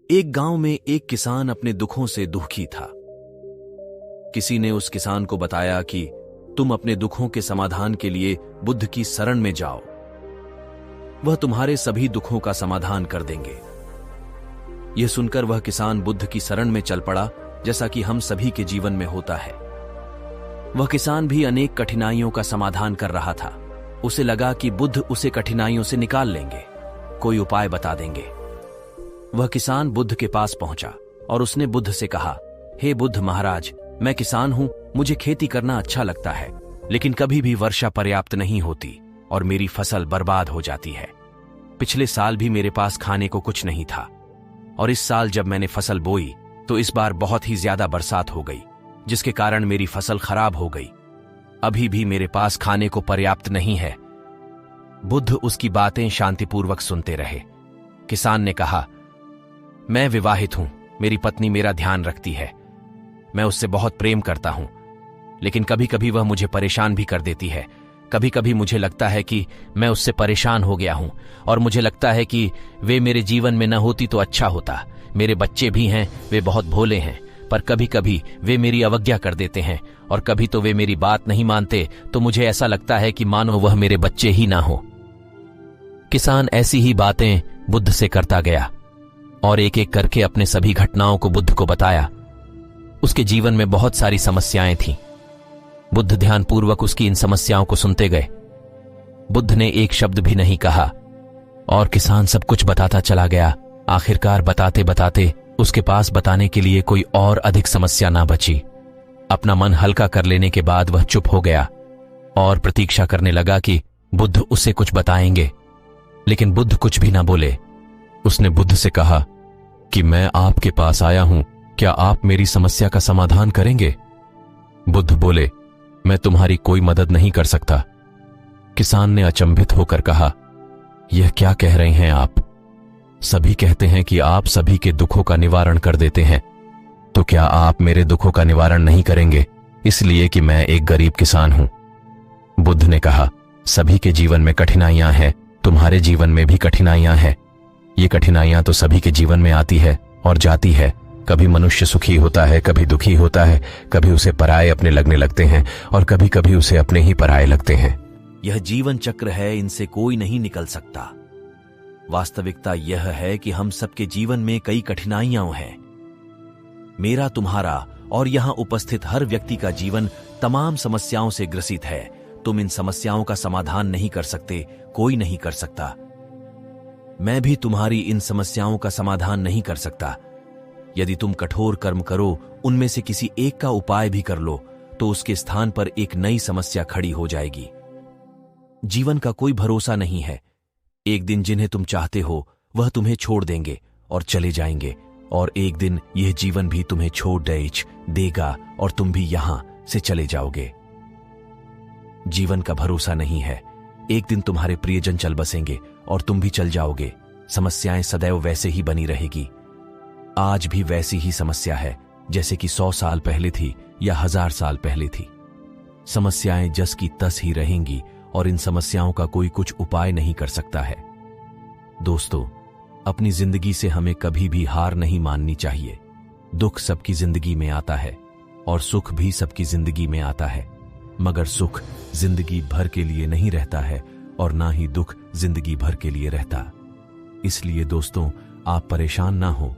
एक गांव में एक किसान अपने दुखों से दुखी था। किसी ने उस किसान को बताया कि तुम अपने दुखों के समाधान के लिए बुद्ध की शरण में जाओ, वह तुम्हारे सभी दुखों का समाधान कर देंगे। यह सुनकर वह किसान बुद्ध की शरण में चल पड़ा, जैसा कि हम सभी के जीवन में होता है। वह किसान भी अनेक कठिनाइयों का समाधान कर रहा था। उसे लगा कि बुद्ध उसे कठिनाइयों से निकाल लेंगे, कोई उपाय बता देंगे। वह किसान बुद्ध के पास पहुंचा और उसने बुद्ध से कहा, हे बुद्ध महाराज, मैं किसान हूं, मुझे खेती करना अच्छा लगता है, लेकिन कभी भी वर्षा पर्याप्त नहीं होती और मेरी फसल बर्बाद हो जाती है। पिछले साल भी मेरे पास खाने को कुछ नहीं था और इस साल जब मैंने फसल बोई तो इस बार बहुत ही ज्यादा बरसात हो गई, जिसके कारण मेरी फसल खराब हो गई। अभी भी मेरे पास खाने को पर्याप्त नहीं है। बुद्ध उसकी बातें शांतिपूर्वक सुनते रहे। किसान ने कहा, मैं विवाहित हूं, मेरी पत्नी मेरा ध्यान रखती है, मैं उससे बहुत प्रेम करता हूं, लेकिन कभी कभी वह मुझे परेशान भी कर देती है। कभी कभी मुझे लगता है कि मैं उससे परेशान हो गया हूं और मुझे लगता है कि वे मेरे जीवन में न होती तो अच्छा होता। मेरे बच्चे भी हैं, वे बहुत भोले हैं, पर कभी कभी वे मेरी अवज्ञा कर देते हैं और कभी तो वे मेरी बात नहीं मानते, तो मुझे ऐसा लगता है कि मानो वह मेरे बच्चे ही ना हो। किसान ऐसी ही बातें बुद्ध से करता गया और एक एक करके अपने सभी घटनाओं को बुद्ध को बताया। उसके जीवन में बहुत सारी समस्याएं थीं। बुद्ध ध्यानपूर्वक उसकी इन समस्याओं को सुनते गए। बुद्ध ने एक शब्द भी नहीं कहा और किसान सब कुछ बताता चला गया। आखिरकार बताते बताते उसके पास बताने के लिए कोई और अधिक समस्या ना बची। अपना मन हल्का कर लेने के बाद वह चुप हो गया और प्रतीक्षा करने लगा कि बुद्ध उसे कुछ बताएंगे, लेकिन बुद्ध कुछ भी ना बोले। उसने बुद्ध से कहा कि मैं आपके पास आया हूं, क्या आप मेरी समस्या का समाधान करेंगे? बुद्ध बोले, मैं तुम्हारी कोई मदद नहीं कर सकता। किसान ने अचंभित होकर कहा, यह क्या कह रहे हैं आप? सभी कहते हैं कि आप सभी के दुखों का निवारण कर देते हैं, तो क्या आप मेरे दुखों का निवारण नहीं करेंगे इसलिए कि मैं एक गरीब किसान हूं? बुद्ध ने कहा, सभी के जीवन में कठिनाइयां हैं, तुम्हारे जीवन में भी कठिनाइयां हैं। ये कठिनाइयां तो सभी के जीवन में आती है और जाती है। कभी मनुष्य सुखी होता है, कभी दुखी होता है, कभी उसे पराये अपने लगने लगते हैं और कभी कभी उसे अपने ही पराये लगते हैं। यह जीवन चक्र है, इनसे कोई नहीं निकल सकता। वास्तविकता यह है कि हम सबके जीवन में कई कठिनाइयां हैं। मेरा, तुम्हारा और यहां उपस्थित हर व्यक्ति का जीवन तमाम समस्याओं से ग्रसित है। तुम इन समस्याओं का समाधान नहीं कर सकते, कोई नहीं कर सकता। मैं भी तुम्हारी इन समस्याओं का समाधान नहीं कर सकता। यदि तुम कठोर कर्म करो, उनमें से किसी एक का उपाय भी कर लो, तो उसके स्थान पर एक नई समस्या खड़ी हो जाएगी। जीवन का कोई भरोसा नहीं है। एक दिन जिन्हें तुम चाहते हो वह तुम्हें छोड़ देंगे और चले जाएंगे, और एक दिन यह जीवन भी तुम्हें छोड़ देगा और तुम भी यहां से चले जाओगे। जीवन का भरोसा नहीं है। एक दिन तुम्हारे प्रियजन चल बसेंगे और तुम भी चल जाओगे। समस्याएं सदैव वैसे ही बनी रहेगी। आज भी वैसी ही समस्या है जैसे कि 100 साल पहले थी या 1000 साल पहले थी। समस्याएं जस की तस ही रहेंगी और इन समस्याओं का कोई कुछ उपाय नहीं कर सकता है। दोस्तों, अपनी जिंदगी से हमें कभी भी हार नहीं माननी चाहिए। दुख सबकी जिंदगी में आता है और सुख भी सबकी जिंदगी में आता है, मगर सुख जिंदगी भर के लिए नहीं रहता है और ना ही दुख जिंदगी भर के लिए रहता। इसलिए दोस्तों, आप परेशान ना हो,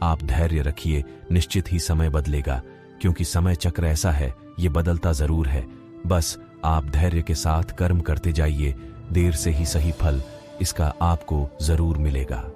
आप धैर्य रखिए। निश्चित ही समय बदलेगा, क्योंकि समय चक्र ऐसा है, ये बदलता जरूर है। बस आप धैर्य के साथ कर्म करते जाइए, देर से ही सही फल इसका आपको जरूर मिलेगा।